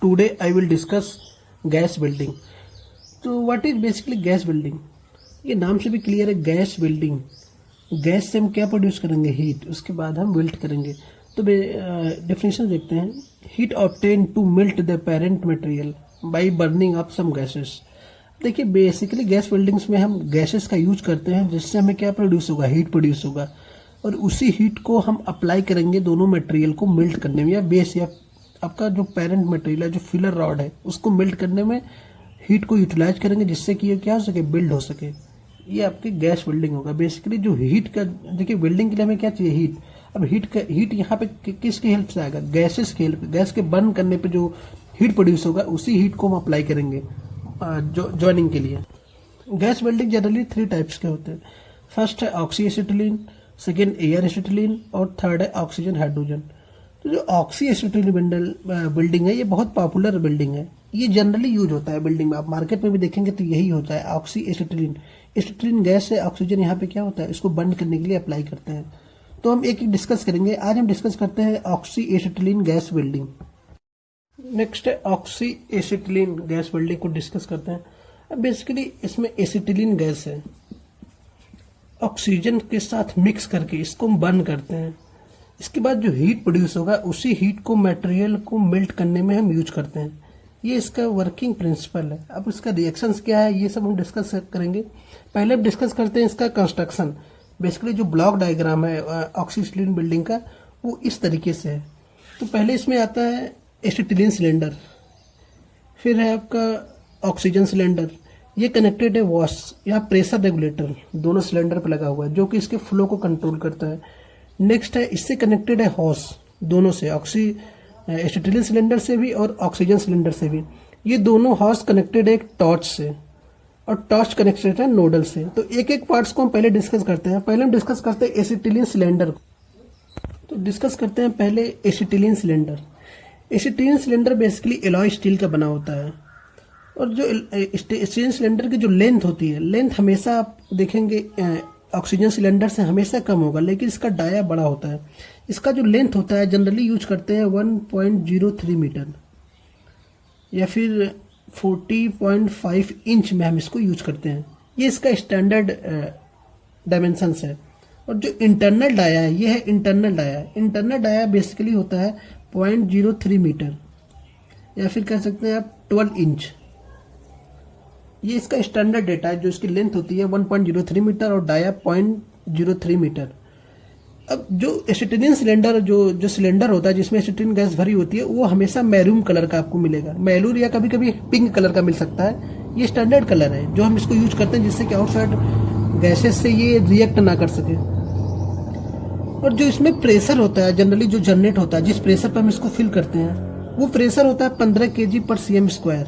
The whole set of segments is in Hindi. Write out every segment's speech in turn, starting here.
Today I will discuss gas building. तो what is basically gas building? ये नाम से भी क्लियर है, गैस बिल्डिंग। गैस से हम क्या प्रोड्यूस करेंगे? हीट। उसके बाद हम बिल्ड करेंगे। तो डेफिनेशन देखते हैं। Heat obtain to melt the parent material by burning up some gases. देखिए, बेसिकली गैस बिल्डिंग्स में हम गैसेस का यूज करते हैं, जिससे हमें क्या प्रोड्यूस होगा? हीट प्रोड्यूस होगा। और उसी हीट को हम अप्लाई करेंगे दोनों मटेरियल को मेल्ट करने में, या बेस या आपका जो पेरेंट मटेरियल है, जो फिलर रॉड है, उसको मेल्ट करने में हीट को यूटिलाइज करेंगे, जिससे कि ये क्या हो सके? बिल्ड हो सके। ये आपकी गैस बिल्डिंग होगा। बेसिकली जो हीट का, देखिए बिल्डिंग के लिए हमें क्या चाहिए? हीट। अब हीट यहाँ पे किसकी हेल्प से आएगा? गैसेस की हेल्प। गैस के बर्न करने पे जो हीट प्रोड्यूस होगा, उसी हीट को हम अप्लाई करेंगे ज्वाइनिंग के लिए। गैस बिल्डिंग जनरली 3 टाइप्स के होते हैं। फर्स्ट है oxy acetylene, second air acetylene, और थर्ड है ऑक्सीजन हाइड्रोजन। तो जो ऑक्सी एसिटिलीन बिल्डिंग है, ये बहुत पॉपुलर बिल्डिंग है। ये जनरली यूज होता है बिल्डिंग में। आप मार्केट में भी देखेंगे तो यही होता है, ऑक्सी एसिटिलीन। एसिटिलीन गैस है, ऑक्सीजन यहाँ पे क्या होता है? इसको बर्न करने के लिए अप्लाई करते हैं। तो हम एक एक डिस्कस करेंगे। आज हम डिस्कस करते हैं oxy acetylene gas building. Next है ऑक्सी एसिटिलीन गैस बिल्डिंग को डिस्कस करते हैं। अब बेसिकली इसमें एसिटिलीन गैस है, ऑक्सीजन के साथ मिक्स करके इसको हम बर्न करते हैं। इसके बाद जो हीट प्रोड्यूस होगा, उसी हीट को मटेरियल को मेल्ट करने में हम यूज करते हैं। ये इसका वर्किंग प्रिंसिपल है। अब इसका रिएक्शंस क्या है, ये सब हम डिस्कस करेंगे। पहले हम डिस्कस करते हैं इसका कंस्ट्रक्शन। बेसिकली जो ब्लॉक डायग्राम है ऑक्सी एसिटिलीन बिल्डिंग का, वो इस तरीके से है। तो पहले इसमें आता है एसिटिलीन सिलेंडर, फिर है आपका ऑक्सीजन सिलेंडर। ये कनेक्टेड है वॉश या प्रेशर रेगुलेटर, दोनों सिलेंडर पर लगा हुआ है, जो कि इसके फ्लो को कंट्रोल करता है। नेक्स्ट है, इससे कनेक्टेड है हॉस, दोनों से, ऑक्सी एसिटिलीन सिलेंडर से भी और ऑक्सीजन सिलेंडर से भी। ये दोनों हॉस कनेक्टेड है एक टॉर्च से, और टॉर्च कनेक्टेड है नोडल से। तो एक एक पार्ट्स को हम पहले डिस्कस करते हैं। पहले हम डिस्कस करते हैं एसिटिलीन सिलेंडर। तो डिस्कस करते हैं पहले acetylene cylinder. Acetylene cylinder basically alloy steel का बना होता है। और जो एसिटिलीन सिलेंडर की जो लेंथ होती है, लेंथ हमेशा आप देखेंगे ऑक्सीजन सिलेंडर से हमेशा कम होगा, लेकिन इसका डाया बड़ा होता है। इसका जो लेंथ होता है, जनरली यूज करते हैं 1.03 मीटर या फिर 40.5 इंच में हम इसको यूज करते हैं। ये इसका स्टैंडर्ड डायमेंशंस है। और जो इंटरनल डाया है, ये है internal dia. Internal dia basically होता है 0.03 मीटर या फिर कह सकते हैं आप 12 इंच। ये इसका स्टैंडर्ड डेटा है। जो इसकी लेंथ होती है 1.03 मीटर और डाया 0.03 मीटर। अब जो एसिटिलीन सिलेंडर, जो सिलेंडर होता है जिसमें एसिटिलीन गैस भरी होती है, वो हमेशा मैरून कलर का आपको मिलेगा। मैरून या कभी कभी पिंक कलर का मिल सकता है। ये स्टैंडर्ड कलर है जो हम इसको यूज करते हैं, जिससे कि आउटसाइड गैसेस से ये रिएक्ट ना कर सके। और जो इसमें प्रेशर होता है, जनरली जो जनरेट होता है, जिस प्रेशर पर हम इसको फिल करते हैं, वो प्रेशर होता है 15 kg/cm²।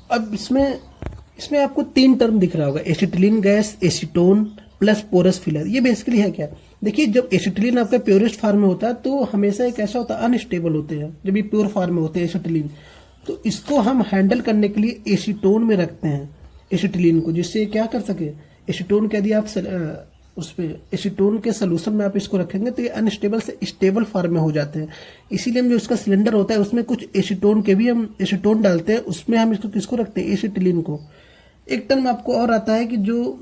अब इसमें आपको 3 टर्म दिख रहा होगा, acetylene gas, acetone plus porous filler. ये बेसिकली है क्या? देखिए, जब एसिटिलीन आपका प्योरेस्ट फॉर्म में होता है, तो हमेशा एक ऐसा होता है, अनस्टेबल होते हैं जब ये प्योर फॉर्म में होते हैं एसिटिलीन। तो इसको हम हैंडल करने के लिए एसीटोन में रखते हैं एसिटिलीन को, जिससे क्या कर सके? एसीटोन के यदि आप उस पे एसीटोन के सोल्यूशन में आप इसको रखेंगे, तो ये अनस्टेबल से स्टेबल फॉर्म में हो जाते हैं। इसीलिए हम जो इसका सिलेंडर होता है, उसमें कुछ एसीटोन के भी हम एसीटोन डालते हैं। उसमें हम इसको किसको रखते हैं? एसिटिलीन को। एक टर्म आपको और आता है कि जो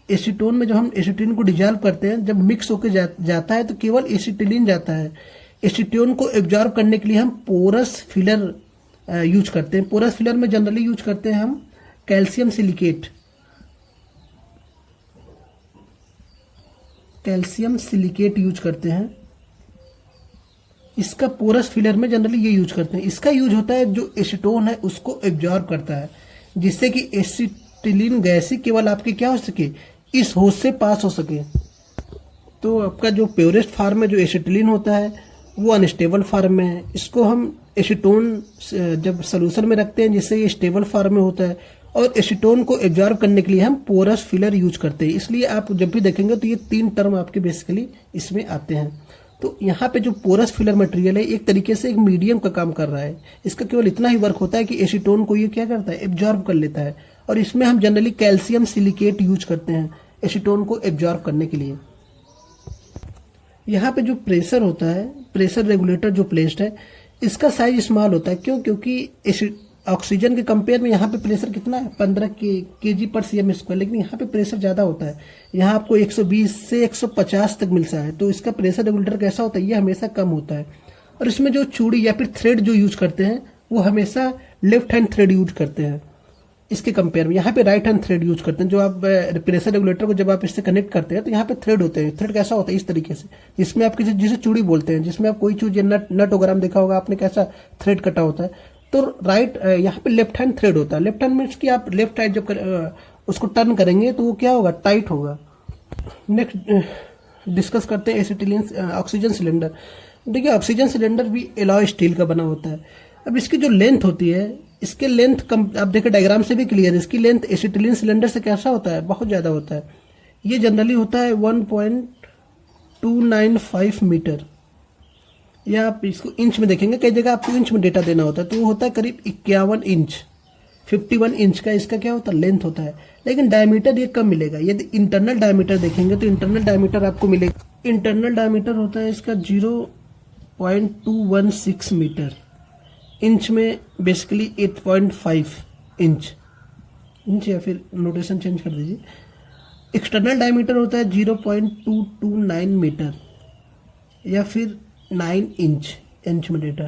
एसीटोन में जब हम एसिटिलीन को डिजॉल्व करते हैं, जब मिक्स होकर जाता है, तो केवल एसिटिलीन जाता है। एसीटोन को एब्जॉर्ब करने के लिए हम पोरस फिलर यूज करते हैं। पोरस फिलर में जनरली यूज करते हैं हम calcium silicate. Calcium silicate use करते हैं। इसका पोरस फिलर में जनरली ये यूज करते हैं। इसका यूज होता है जो एसीटोन है उसको एब्जॉर्ब करता है, जिससे कि एसिटिलीन गैस ही केवल आपके क्या हो सके? इस होज से पास हो सके। तो आपका जो प्योरेस्ट फॉर्म में जो एसिटिलीन होता है, वो अनस्टेबल फॉर्म में है। इसको हम एसीटोन जब सोल्यूशन में रखते हैं, जिससे ये स्टेबल फॉर्म में होता है। और एसीटोन को एब्जॉर्ब करने के लिए हम पोरस फिलर यूज करते हैं। इसलिए आप जब भी देखेंगे तो ये 3 टर्म आपके बेसिकली इसमें आते हैं। तो यहाँ पे जो पोरस फिलर मटेरियल है, एक तरीके से एक मीडियम का काम कर रहा है। इसका केवल इतना ही वर्क होता है कि एसीटोन को ये क्या करता है? एब्जॉर्ब कर लेता है। और इसमें हम जनरली कैल्शियम सिलिकेट यूज करते हैं एसीटोन को एब्जॉर्ब करने के लिए। यहाँ पे जो प्रेशर होता है, प्रेशर रेगुलेटर जो प्लेस्ड है, इसका साइज स्मॉल होता है, क्यों? क्योंकि इस ऑक्सीजन के कंपेयर में यहाँ पे प्रेशर कितना है, 15 kg पर cm स्क्वायर, लेकिन यहाँ पे प्रेशर ज़्यादा होता है। यहाँ आपको 120 से 150 तक मिलता है, तो इसका प्रेशर रेगुलेटर कैसा होता है, ये हमेशा कम होता है। और इसमें जो चूड़ी या फिर थ्रेड जो यूज करते हैं वो हमेशा लेफ्ट हैंड थ्रेड यूज करते हैं इसके कंपेयर में। यहाँ पे राइट हैंड थ्रेड यूज करते हैं। जो आप प्रेशर रेगुलेटर को जब आप इससे कनेक्ट करते हैं तो यहाँ पे थ्रेड होते हैं। थ्रेड कैसा होता है, इस तरीके से, जिसमें आप किसी जिसे चूड़ी बोलते हैं, जिसमें आप कोई चीज नट वगैरह में देखा होगा आपने कैसा थ्रेड कटा होता है। तो राइट यहाँ पे लेफ्ट हैंड थ्रेड होता है। लेफ्ट हैंड मीन्स कि आप लेफ्ट साइड जब उसको टर्न करेंगे तो वो क्या होगा, टाइट होगा। नेक्स्ट डिस्कस करते हैं एसिटिलीन ऑक्सीजन सिलेंडर। देखिए ऑक्सीजन सिलेंडर भी एलॉय स्टील का बना होता है। अब इसकी जो लेंथ होती है, इसके लेंथ कम, आप देखिए डायग्राम से भी क्लियर है, इसकी लेंथ एसिटिलीन सिलेंडर से कैसा होता है, बहुत ज्यादा होता है। ये जनरली होता है 1.295 मीटर, या आप इसको इंच में देखेंगे, कई जगह आपको इंच में डेटा देना होता है, तो वो होता है करीब 51 इंच, 51 इंच का इसका क्या होता है, लेंथ होता है। लेकिन डायमीटर ये कम मिलेगा। यदि इंटरनल डायमीटर देखेंगे तो इंटरनल डायमीटर आपको मिलेगा, इंटरनल डायमीटर होता है इसका 0.216 मीटर, इंच में बेसिकली 8.5 इंच, या फिर नोटेशन चेंज कर दीजिए। एक्सटर्नल डायमीटर होता है 0.229 मीटर, या फिर 9 इंच में डेटा।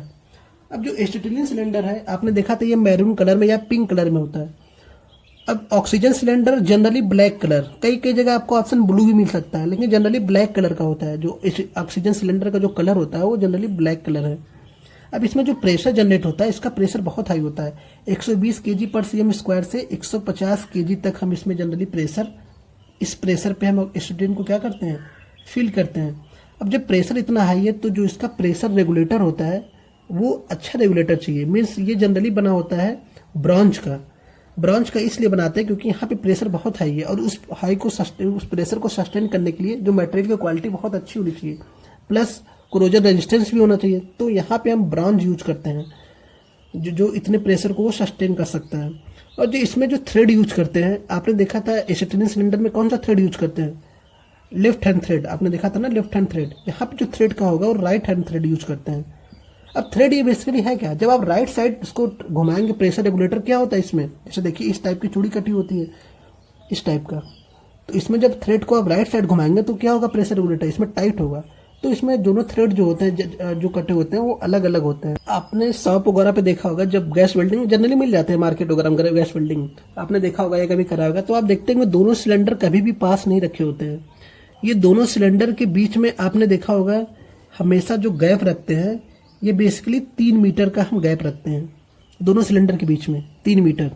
अब जो एसिटिलीन सिलेंडर है आपने देखा था, ये मैरून कलर में या पिंक कलर में होता है। अब oxygen cylinder generally black colour, कई जगह आपको ऑप्शन ब्लू भी मिल सकता है, लेकिन जनरली ब्लैक कलर का होता है। जो ऑक्सीजन सिलेंडर का जो कलर होता है वो जनरली ब्लैक कलर है। अब इसमें जो प्रेशर जनरेट होता है, इसका प्रेशर बहुत हाई होता है। 120 kg पर cm स्क्वायर से 150 kg तक हम इसमें जनरली प्रेशर, इस प्रेशर पे हम स्टूडेंट को क्या करते हैं, फील करते हैं। अब जब प्रेशर इतना हाई है तो जो इसका प्रेशर रेगुलेटर होता है वो अच्छा रेगुलेटर चाहिए। मीन्स ये जनरली बना होता है ब्रॉन्ज का। ब्रॉन्ज का इसलिए बनाते हैं क्योंकि यहाँ पे प्रेशर बहुत हाई है, और उस प्रेशर को सस्टेन करने के लिए जो मटेरियल की क्वालिटी बहुत अच्छी होनी चाहिए, प्लस कोरोजन रेजिस्टेंस भी होना चाहिए। तो यहाँ पे हम ब्रॉन्ज यूज करते हैं जो इतने प्रेशर को वो सस्टेन कर सकता है। और जो इसमें जो थ्रेड यूज करते हैं, आपने देखा था एसिटिलीन सिलेंडर में कौन सा थ्रेड यूज करते हैं, लेफ्ट हैंड थ्रेड, आपने देखा था ना, लेफ्ट हैंड थ्रेड। यहाँ पे जो थ्रेड का होगा वो राइट हैंड थ्रेड यूज करते हैं। अब थ्रेड ये बेसिकली है क्या, जब आप राइट साइड इसको घुमाएंगे, प्रेशर रेगुलेटर क्या होता है इसमें, जैसे देखिए इस टाइप की चूड़ी कटी होती है, इस टाइप का, तो इसमें जब थ्रेड को आप राइट साइड घुमाएंगे तो क्या होगा, प्रेशर रेगुलेटर इसमें टाइट होगा। तो इसमें दोनों थ्रेड जो होते हैं, जो कटे होते हैं, वो अलग अलग होते हैं। आपने शॉप वगैरह पे देखा होगा, जब गैस वेल्डिंग जनरली मिल जाते हैं मार्केट वगैरह में, गैस वेल्डिंग आपने देखा होगा या कभी करा होगा, तो आप देखते हैं दोनों सिलेंडर कभी भी पास नहीं रखे होते हैं। ये दोनों सिलेंडर के बीच में आपने देखा होगा हमेशा जो गैप रखते हैं, ये बेसिकली 3 मीटर का हम गैप रखते हैं दोनों सिलेंडर के बीच में, 3 मीटर।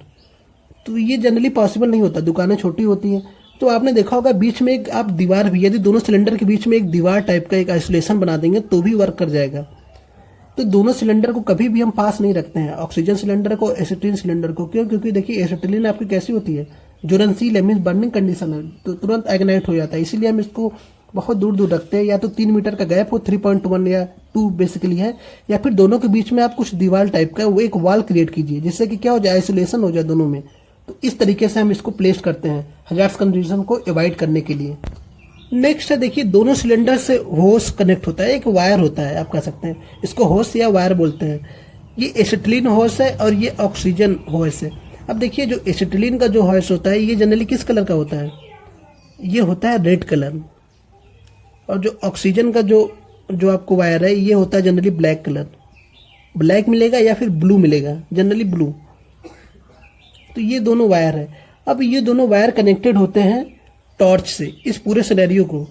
तो ये जनरली पॉसिबल नहीं होता, दुकानें छोटी होती हैं। तो आपने देखा होगा बीच में एक आप दीवार भी, यदि दोनों सिलेंडर के बीच में एक दीवार टाइप का एक आइसोलेशन बना देंगे तो भी वर्क कर जाएगा। तो दोनों सिलेंडर को कभी भी हम पास नहीं रखते हैं, ऑक्सीजन सिलेंडर को, एसिटिलीन सिलेंडर को। क्यों? क्योंकि देखिए एसिटिलीन आपकी कैसी होती है, ज्वलनशील है, मीन्स बर्निंग कंडीशन है, तो तुरंत एग्नाइट हो जाता है। इसीलिए हम इसको बहुत दूर दूर रखते हैं। या तो 3 मीटर का गैप हो, 3.1 या 2 बेसिकली है, या फिर दोनों के बीच में आप कुछ दीवार टाइप का वो एक वॉल क्रिएट कीजिए, जिससे कि क्या हो जाए, आइसोलेशन हो जाए दोनों में। तो इस तरीके से हम इसको प्लेस करते हैं हजार्ड्स कंडीशन को अवॉइड करने के लिए। नेक्स्ट है, देखिए दोनों सिलेंडर से होस कनेक्ट होता है, एक वायर होता है, आप कह सकते हैं इसको होस या वायर बोलते हैं। ये एसिटिलीन होस है और ये ऑक्सीजन होस है। अब देखिए जो एसिटिलीन का जो होस होता है ये जनरली किस कलर का होता है, ये होता है रेड कलर। और जो ऑक्सीजन का जो आपको वायर है ये होता है जनरली ब्लैक कलर, ब्लैक मिलेगा या फिर ब्लू मिलेगा, जनरली ब्लू। तो ये दोनों वायर है। अब ये दोनों वायर कनेक्टेड होते हैं टॉर्च से। इस पूरे सिनेरियो को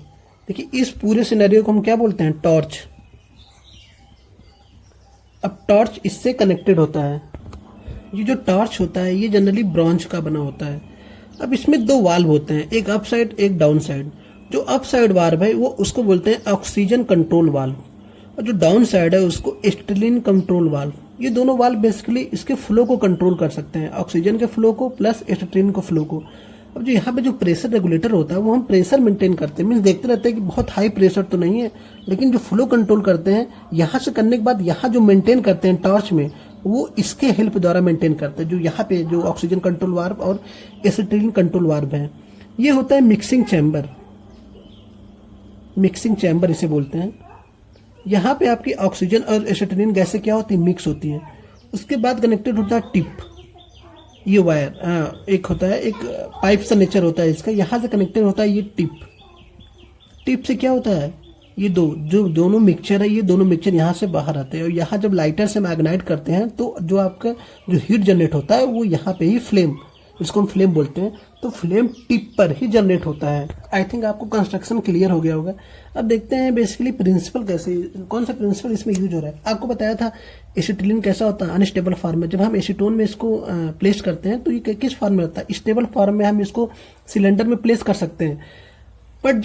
देखिए, इस पूरे सिनेरियो को हम क्या बोलते हैं, टॉर्च। अब टॉर्च इससे कनेक्टेड होता है। ये जो टॉर्च होता है ये जनरली ब्रॉन्ज का बना होता है। अब इसमें 2 वाल्व होते हैं, एक अप साइड एक डाउन साइड। जो अप साइड वाल्व है वो उसको बोलते हैं ऑक्सीजन कंट्रोल वाल्व, और जो डाउन साइड है उसको एसिटिलीन कंट्रोल वाल्व। ये दोनों वाल्व बेसिकली इसके फ्लो को कंट्रोल कर सकते हैं, ऑक्सीजन के फ्लो को प्लस एसिटिलीन को फ्लो को। अब जो यहाँ पे जो प्रेशर रेगुलेटर होता है वो हम प्रेशर मेंटेन करते हैं, मीन्स देखते रहते हैं कि बहुत हाई प्रेशर तो नहीं है, लेकिन जो फ्लो कंट्रोल करते हैं यहाँ से करने के बाद यहाँ जो मेंटेन करते हैं टॉर्च में, वो इसके हेल्प द्वारा मेंटेन करते हैं। जो यहाँ पे जो ऑक्सीजन कंट्रोल वाल्व और एसिटिलीन कंट्रोल वाल्व है, ये होता है मिक्सिंग चैम्बर। मिक्सिंग चैम्बर इसे बोलते हैं। यहाँ पे आपकी ऑक्सीजन और एसिटिलीन गैसें क्या होती है, मिक्स होती हैं। उसके बाद कनेक्टेड होता है टिप, ये वायर एक होता है, एक पाइप सा नेचर होता है इसका, यहाँ से कनेक्टेड होता है ये टिप। टिप से क्या होता है, ये दोनों मिक्सचर है, ये दोनों मिक्सचर यहाँ से बाहर आते हैं और यहाँ जब लाइटर से मैग्नाइट करते हैं तो जो आपका जो हीट जनरेट होता है वो यहाँ पे ही फ्लेम, इसको हम फ्लेम बोलते हैं, तो फ्लेम टिप पर ही जनरेट होता है। आई थिंक आपको कंस्ट्रक्शन क्लियर हो गया होगा। अब देखते हैं बेसिकली प्रिंसिपल कैसे, कौन सा प्रिंसिपल इसमें यूज हो रहा है। आपको बताया था एसिटिलीन कैसा होता है, अनस्टेबल फॉर्म में। जब हम एसीटोन में इसको प्लेस करते हैं तो ये किस फॉर्म में होता है, स्टेबल फॉर्म में हम इसको सिलेंडर में प्लेस कर सकते हैं। बट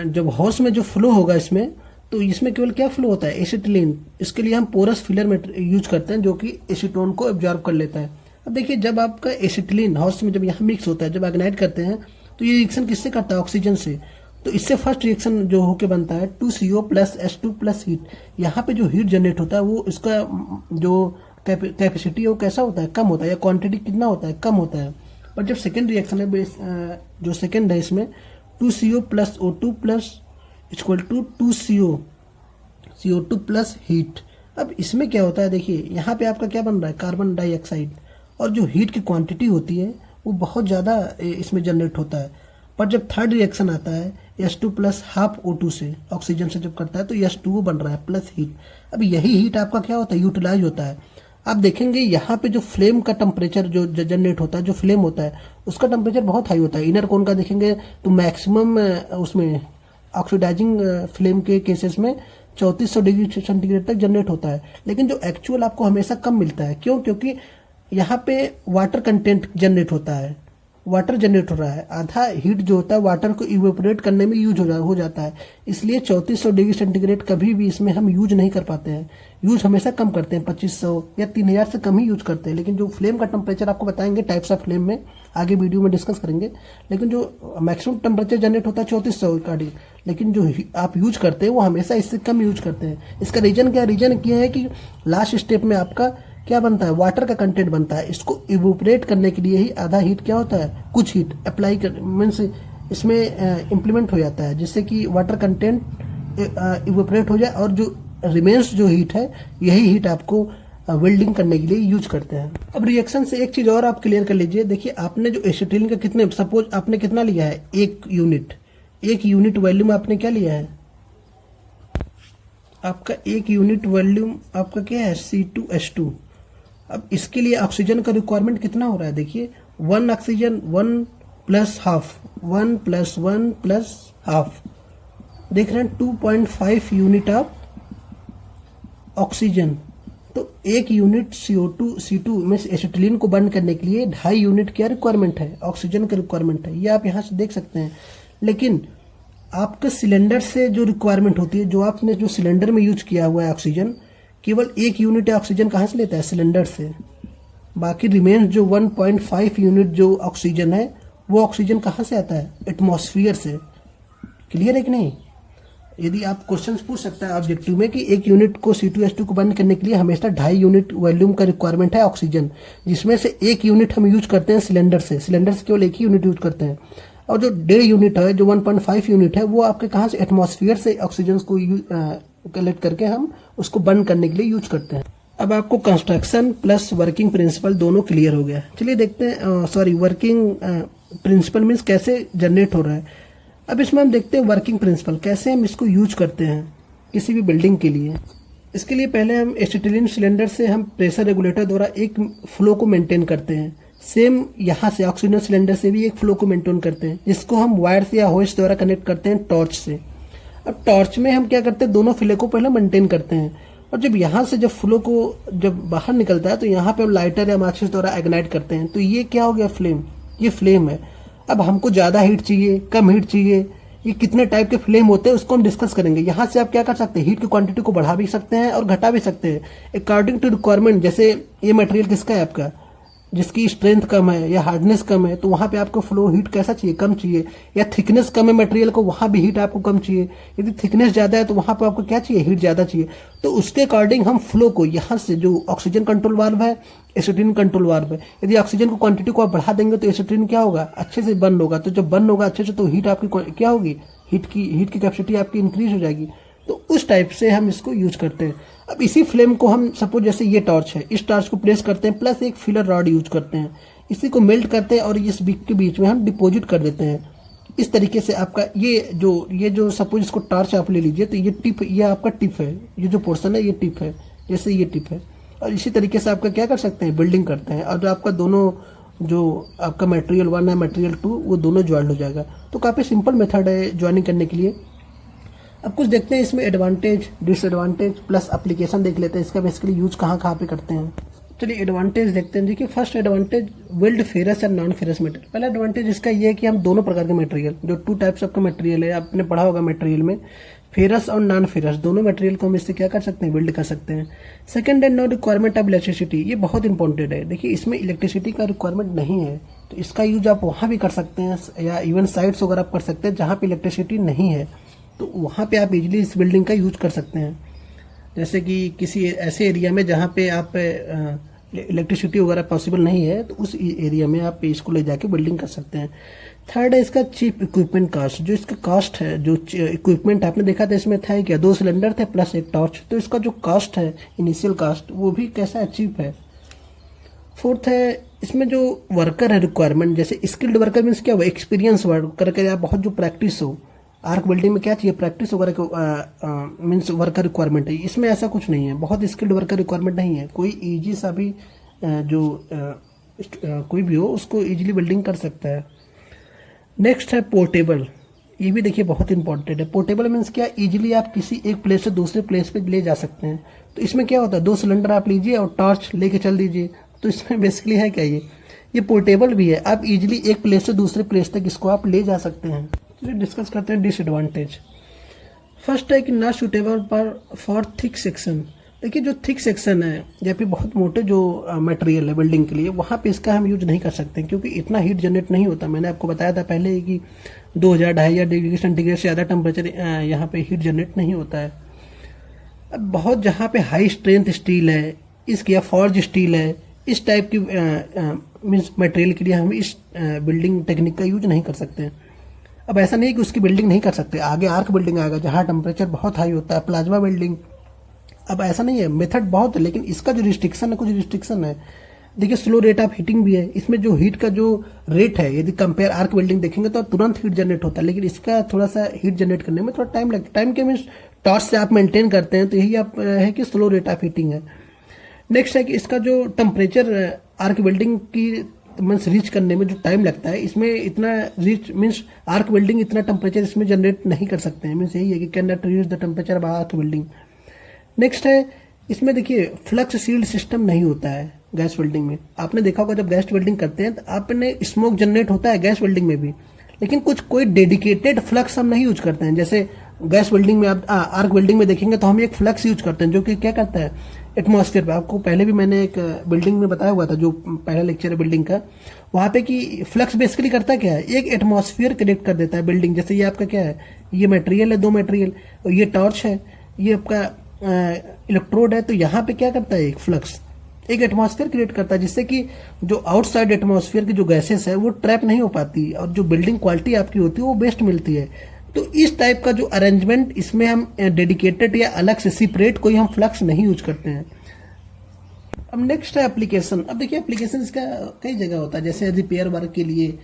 जब हॉर्स में जो फ्लो होगा इसमें, तो इसमें केवल क्या फ्लो होता है, एसिटिलीन। इसके लिए हम पोरस फिलर में यूज करते हैं जो कि एसीटोन को एब्जॉर्ब कर लेता है। अब देखिए जब आपका एसिटिलीन हॉर्स में जब यहाँ मिक्स होता है, जब इग्नाइट करते हैं तो ये रिएक्शन किससे करता है, ऑक्सीजन से। तो इससे फर्स्ट रिएक्शन जो होके बनता है 2CO plus H2 plus heat. यहाँ पे जो हीट जनरेट होता है वो इसका जो कैपेसिटी है वो कैसा होता है, कम होता है, या क्वांटिटी कितना होता है, कम होता है। पर जब सेकेंड रिएक्शन है, जो सेकेंड है इसमें 2CO plus O2 plus equal to 2CO CO2 plus heat. अब इसमें क्या होता है, देखिए यहाँ पे आपका क्या बन रहा है, कार्बन डाइऑक्साइड, और जो हीट की क्वांटिटी होती है वो बहुत ज़्यादा इसमें जनरेट होता है। पर जब थर्ड रिएक्शन आता है H2 प्लस हाफ O2 से, ऑक्सीजन से जब करता है तो H2O बन रहा है प्लस हीट। अब यही हीट आपका क्या होता है, यूटिलाइज होता है। आप देखेंगे यहाँ पे जो फ्लेम का टेम्परेचर जो जनरेट होता है, जो फ्लेम होता है उसका टेम्परेचर बहुत हाई होता है। इनर कोन का देखेंगे तो मैक्सिमम उसमें ऑक्सीडाइजिंग फ्लेम के केसेस में 3400 डिग्री सेंटीग्रेड तक जनरेट होता है। लेकिन जो एक्चुअल आपको हमेशा कम मिलता है, क्यों, क्योंकि यहाँ पे वाटर कंटेंट जनरेट होता है, वाटर जनरेट हो रहा है। आधा हीट जो होता है वाटर को इवेपोरेट करने में यूज हो जाता है, इसलिए 3400 डिग्री सेंटीग्रेड कभी भी इसमें हम यूज नहीं कर पाते हैं। यूज हमेशा कम करते हैं, 2500 या 3000 से कम ही यूज करते हैं। लेकिन जो फ्लेम का टेम्परेचर आपको बताएंगे टाइप्स ऑफ फ्लेम में, आगे वीडियो में डिस्कस करेंगे। लेकिन जो मैक्सिमम टेम्परेचर जनरेट होता है 3400 का, लेकिन जो आप यूज करते हैं वो हमेशा इससे कम यूज करते हैं। इसका रीजन क्या, रीजन क्या है कि लास्ट स्टेप में आपका क्या बनता है, वाटर का कंटेंट बनता है। इसको इवोपरेट करने के लिए ही आधा हीट क्या होता है, कुछ हीट अप्लाई कर मीन्स इसमें इम्प्लीमेंट हो जाता है, जिससे कि वाटर कंटेंट इवोपरेट हो जाए, और जो रिमेन्स जो हीट है यही हीट आपको वेल्डिंग करने के लिए यूज करते हैं। अब रिएक्शन से एक चीज और आप क्लियर कर लीजिए। देखिए आपने जो एसिटिलीन का कितने, सपोज आपने कितना लिया है, एक यूनिट वॉल्यूम आपने क्या लिया है, आपका एक यूनिट वॉल्यूम आपका क्या है, C2H2। अब इसके लिए ऑक्सीजन का रिक्वायरमेंट कितना हो रहा है, देखिए 1 oxygen 1 plus half, 1 plus 1 plus half, देख रहे हैं 2.5 यूनिट ऑफ ऑक्सीजन। तो एक यूनिट C2 में एसिटिलीन को बर्न करने के लिए 2.5 यूनिट क्या रिक्वायरमेंट है, ऑक्सीजन का रिक्वायरमेंट है। ये आप यहाँ से देख सकते हैं। लेकिन आपके सिलेंडर से जो रिक्वायरमेंट होती है, जो आपने जो सिलेंडर में यूज किया हुआ है ऑक्सीजन, केवल 1 यूनिट ऑक्सीजन कहाँ से लेता है, सिलेंडर से। बाकी रिमेन जो 1.5 यूनिट जो ऑक्सीजन है वो ऑक्सीजन कहाँ से आता है, एटमॉस्फेयर से। क्लियर है कि नहीं। यदि आप क्वेश्चन पूछ सकता है ऑब्जेक्टिव में कि एक यूनिट को C2H2 को बर्न करने के लिए हमेशा 2.5 यूनिट वॉल्यूम का रिक्वायरमेंट है ऑक्सीजन, जिसमें से 1 यूनिट हम यूज करते हैं सिलेंडर से केवल 1 ही यूनिट यूज करते हैं। और जो 1.5 यूनिट है, जो 1.5 यूनिट है, वो आपके कहाँ से, एटमॉस्फेयर से ऑक्सीजन को कलेक्ट करके हम उसको बर्न करने के लिए यूज करते हैं। अब आपको कंस्ट्रक्शन प्लस वर्किंग प्रिंसिपल दोनों क्लियर हो गया। चलिए देखते हैं, वर्किंग प्रिंसिपल मीन्स कैसे जनरेट हो रहा है। अब इसमें हम देखते हैं वर्किंग प्रिंसिपल, कैसे हम इसको यूज करते हैं किसी भी बिल्डिंग के लिए। इसके लिए पहले हम एसिटिलीन सिलेंडर से हम प्रेशर रेगुलेटर द्वारा एक फ्लो को मेंटेन करते हैं। सेम यहाँ से ऑक्सीजन सिलेंडर से भी एक फ्लो को मेंटेन करते हैं, जिसको हम वायर से या होस्ट द्वारा कनेक्ट करते हैं टॉर्च से। अब टॉर्च में हम क्या करते हैं, दोनों फ्लो को पहले मेंटेन करते हैं, और जब यहाँ से जब फ्लो को जब बाहर निकलता है तो यहाँ पे हम लाइटर या माचिस द्वारा इग्नाइट करते हैं। तो ये क्या हो गया, फ्लेम, ये फ्लेम है। अब हमको ज्यादा हीट चाहिए, कम हीट चाहिए, ये कितने टाइप के फ्लेम होते हैं उसको हम डिस्कस करेंगे। यहाँ से आप क्या कर सकते हैं, हीट की क्वांटिटी को बढ़ा भी सकते हैं और घटा भी सकते हैं अकॉर्डिंग टू रिक्वायरमेंट। जैसे ये मटेरियल किसका है, आपका जिसकी स्ट्रेंथ कम है या हार्डनेस कम है, तो वहां पे आपको फ्लो हीट कैसा चाहिए, कम चाहिए। या थिकनेस कम है मटेरियल को, वहां भी हीट आपको कम चाहिए। यदि थिकनेस ज्यादा है तो वहां पे आपको क्या चाहिए, हीट ज्यादा चाहिए। तो उसके अकॉर्डिंग हम फ्लो को यहाँ से, जो ऑक्सीजन कंट्रोल वाल्व है, एसिटिलीन कंट्रोल वाल्व है, यदि ऑक्सीजन को क्वांटिटी को आप बढ़ा देंगे तो एसिटिलीन क्या होगा, अच्छे से बर्न होगा। तो जब बर्न होगा अच्छे से तो हीट आपकी क्या होगी, हीट की कैपेसिटी आपकी इंक्रीज हो जाएगी। तो उस टाइप से हम इसको यूज करते हैं। अब इसी फ्लेम को हम सपोज जैसे ये टॉर्च है, इस टॉर्च को प्लेस करते हैं प्लस एक फिलर रॉड यूज करते हैं, इसी को मेल्ट करते हैं और इस बिक के बीच में हम डिपॉजिट कर देते हैं। इस तरीके से आपका ये जो सपोज इसको टॉर्च आप ले लीजिए, तो ये टिप, ये आपका टिप है, ये जो पोर्शन है ये टिप है, जैसे ये टिप है। और इसी तरीके से आपका क्या कर सकते हैं, बिल्डिंग करते हैं, और जो आपका दोनों जो आपका मटेरियल 1 है मटेरियल 2 वो दोनों ज्वाइन हो जाएगा। तो काफ़ी सिंपल मेथड है ज्वाइनिंग करने के लिए। अब कुछ देखते हैं इसमें एडवांटेज, डिसएडवांटेज प्लस एप्लीकेशन देख लेते हैं, इसका बेसिकली यूज कहाँ कहाँ पे करते हैं। चलिए एडवांटेज देखते हैं। देखिए first advantage, weld ferrous and non ferrous material. पहला एडवांटेज इसका ये है कि हम दोनों प्रकार के मटेरियल, जो 2 टाइप्स ऑफ का मटेरियल है, आपने पढ़ा होगा मटेरियल में, फेरस और नॉन फेरस, दोनों मटेरियल को हम इससे क्या कर सकते हैं, बिल्ड कर सकते हैं। सेकंड है नो रिक्वायरमेंट ऑफ इलेक्ट्रिसिटी, ये बहुत इंपॉर्टेंट है। देखिए इसमें इलेक्ट्रिसिटी का रिक्वायरमेंट नहीं है, तो इसका यूज आप वहाँ भी कर सकते हैं, या इवन साइट्स वगैरह आप कर सकते हैं जहाँ पे इलेक्ट्रिसिटी नहीं है, तो वहाँ पे आप इजीली इस बिल्डिंग का यूज कर सकते हैं। जैसे कि किसी ऐसे एरिया में जहाँ पे आप इलेक्ट्रिसिटी वगैरह पॉसिबल नहीं है, तो उस एरिया में आप इसको ले जाके बिल्डिंग कर सकते हैं। थर्ड है इसका चीप इक्विपमेंट कास्ट, जो इसका कास्ट है, जो इक्विपमेंट आपने देखा था इसमें था क्या, 2 सिलेंडर थे प्लस एक टॉर्च, तो इसका जो कास्ट है इनिशियल कास्ट वो भी कैसा है, चीप है। फोर्थ है इसमें जो वर्कर है रिक्वायरमेंट, जैसे स्किल्ड वर्कर मीन्स क्या हुआ, एक्सपीरियंस वर्कर या बहुत जो प्रैक्टिस हो। आर्क बिल्डिंग में क्या चाहिए, प्रैक्टिस वगैरह को मीन्स वर्कर रिक्वायरमेंट है, इसमें ऐसा कुछ नहीं है, बहुत स्किल्ड वर्कर रिक्वायरमेंट नहीं है। कोई इजी सा भी कोई भी हो उसको इजीली बिल्डिंग कर सकता है। नेक्स्ट है पोर्टेबल, ये भी देखिए बहुत इंपॉर्टेंट है। पोर्टेबल मीन्स क्या, इजीली आप किसी एक प्लेस से दूसरे प्लेस पे ले जा सकते हैं। तो इसमें क्या होता है, 2 सिलेंडर आप लीजिए और टॉर्च लेके चल दीजिए, तो इसमें बेसिकली है क्या, ये पोर्टेबल भी है, आप इजीली एक प्लेस से दूसरे प्लेस तक इसको आप ले जा सकते हैं। चलिए डिस्कस करते हैं डिसएडवांटेज। फर्स्ट है कि not suitable for thick section. देखिए जो थिक सेक्शन है या फिर बहुत मोटे जो मटेरियल है बिल्डिंग के लिए, वहाँ पे इसका हम यूज नहीं कर सकते, क्योंकि इतना हीट जनरेट नहीं होता। मैंने आपको बताया था पहले ही कि 2000-2500 डिग्री सेंटीग्रेड से ज़्यादा टेम्परेचर यहाँ पे हीट जनरेट नहीं होता है। अब बहुत जहाँ पे हाई स्ट्रेंथ स्टील है, इसकी या फॉर्ज स्टील है, इस टाइप की मीन्स मटेरियल के लिए हम इस बिल्डिंग टेक्निक का यूज नहीं कर सकते हैं। अब ऐसा नहीं कि उसकी बिल्डिंग नहीं कर सकते, आगे आर्क बिल्डिंग आएगा जहाँ टेम्परेचर बहुत हाई होता है, प्लाज्मा बिल्डिंग। अब ऐसा नहीं है, मेथड बहुत है, लेकिन इसका जो रिस्ट्रिक्शन है, कुछ रिस्ट्रिक्शन है। देखिए स्लो रेट ऑफ हीटिंग भी है, इसमें जो हीट का जो रेट है, यदि कंपेयर आर्क बिल्डिंग देखेंगे तो तुरंत हीट जनरेट होता है, लेकिन इसका थोड़ा सा हीट जनरेट करने में थोड़ा टाइम लगता है। टाइम के मीन्स टॉर्च से आप मेंटेन करते हैं, तो यही आप है कि स्लो रेट ऑफ हीटिंग है। नेक्स्ट है कि इसका जो टेम्परेचर आर्क बिल्डिंग की मीन्स रीच करने में जो टाइम लगता है, इसमें इतना रीच मीन्स आर्क बिल्डिंग इतना टेम्परेचर इसमें जनरेट नहीं कर सकते हैं, मीन्स यही है कि can not reach the temperature of arc building. Next है इसमें देखिए फ्लक्स सील्ड सिस्टम नहीं होता है गैस वेल्डिंग में। आपने देखा होगा जब गैस वेल्डिंग करते हैं तो आपने स्मोक जनरेट होता है गैस वेल्डिंग में भी, लेकिन कोई डेडिकेटेड फ्लक्स हम नहीं यूज करते हैं। जैसे गैस वेल्डिंग में आप आर्क वेल्डिंग में देखेंगे तो हम एक फ्लक्स यूज करते हैं, जो कि क्या करता है, एटमॉस्फेयर पे। आपको पहले भी मैंने एक बिल्डिंग में बताया हुआ था, जो पहला लेक्चर है बिल्डिंग का, वहां पे कि फ्लक्स बेसिकली करता क्या है, एक एटमॉस्फेयर क्रिएट कर देता है बिल्डिंग। जैसे ये आपका क्या है, ये मटेरियल है, 2 मटेरियल, और ये टॉर्च है, ये आपका इलेक्ट्रोड है, तो यहाँ पे क्या करता है, एक फ्लक्स एक एटमॉस्फेयर क्रिएट करता है, जिससे कि जो आउटसाइड एटमॉस्फेयर की जो गैसेस है वो ट्रैप नहीं हो पाती, और जो बिल्डिंग क्वालिटी आपकी होती है वो बेस्ट मिलती है। तो इस टाइप का जो अरेंजमेंट, इसमें हम डेडिकेटेड या अलग से सेपरेट कोई हम फ्लक्स नहीं यूज करते हैं। अब नेक्स्ट है एप्लीकेशन। अब देखिए एप्लीकेशन इसका कई जगह होता है, जैसे रिपेयर वर्क के लिए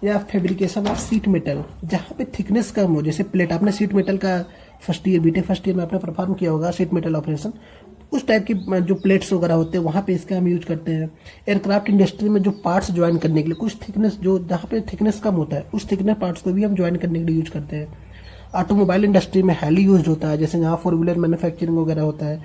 या फैब्रिकेशन ऑफ सीट मेटल, जहाँ पे थिकनेस कम हो। जैसे प्लेट, आपने सीट मेटल का first year BTech first year में आपने परफॉर्म किया होगा, सीट मेटल ऑपरेशन, उस टाइप की जो प्लेट्स वगैरह होते हैं वहाँ पे इसका हम यूज करते हैं। एयरक्राफ्ट इंडस्ट्री में जो पार्ट्स ज्वाइन करने के लिए, कुछ थिकनेस जो जहाँ पे थिकनेस कम होता है, उस थिकनेस पार्ट्स को भी हम ज्वाइन करने के लिए यूज करते हैं। ऑटोमोबाइल इंडस्ट्री में हाईली यूज होता है, जैसे जहाँ 4 व्हीलर मैन्युफैक्चरिंग वगैरह होता है,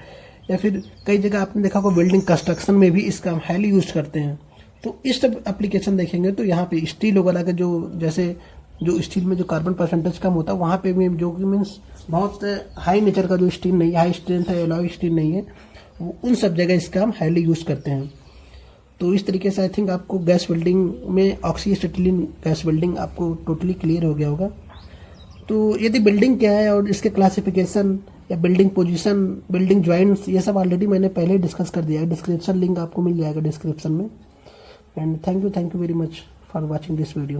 या फिर कई जगह आपने देखा होगा बिल्डिंग कंस्ट्रक्शन में भी इसका हम हाईली यूज करते हैं। तो इस एप्लीकेशन देखेंगे तो यहाँ पे स्टील वगैरह के जो, जैसे जो स्टील में जो कार्बन परसेंटेज कम होता है, वहाँ पे भी जो कि मीन्स बहुत हाई नेचर का जो स्टील नहीं है, हाई स्ट्रेंथ है, एलॉय स्टील नहीं है, उन सब जगह इसका हम हाईली यूज करते हैं। तो इस तरीके से आई थिंक आपको गैस वेल्डिंग में ऑक्सीएसिटिलीन गैस वेल्डिंग आपको टोटली क्लियर हो गया होगा। तो यदि बिल्डिंग क्या है और इसके क्लासिफिकेशन या बिल्डिंग पोजीशन, बिल्डिंग ज्वाइंट्स, ये सब ऑलरेडी मैंने पहले ही डिस्कस कर दिया है। डिस्क्रिप्शन लिंक आपको मिल जाएगा डिस्क्रिप्शन में। And thank you very much for watching this video.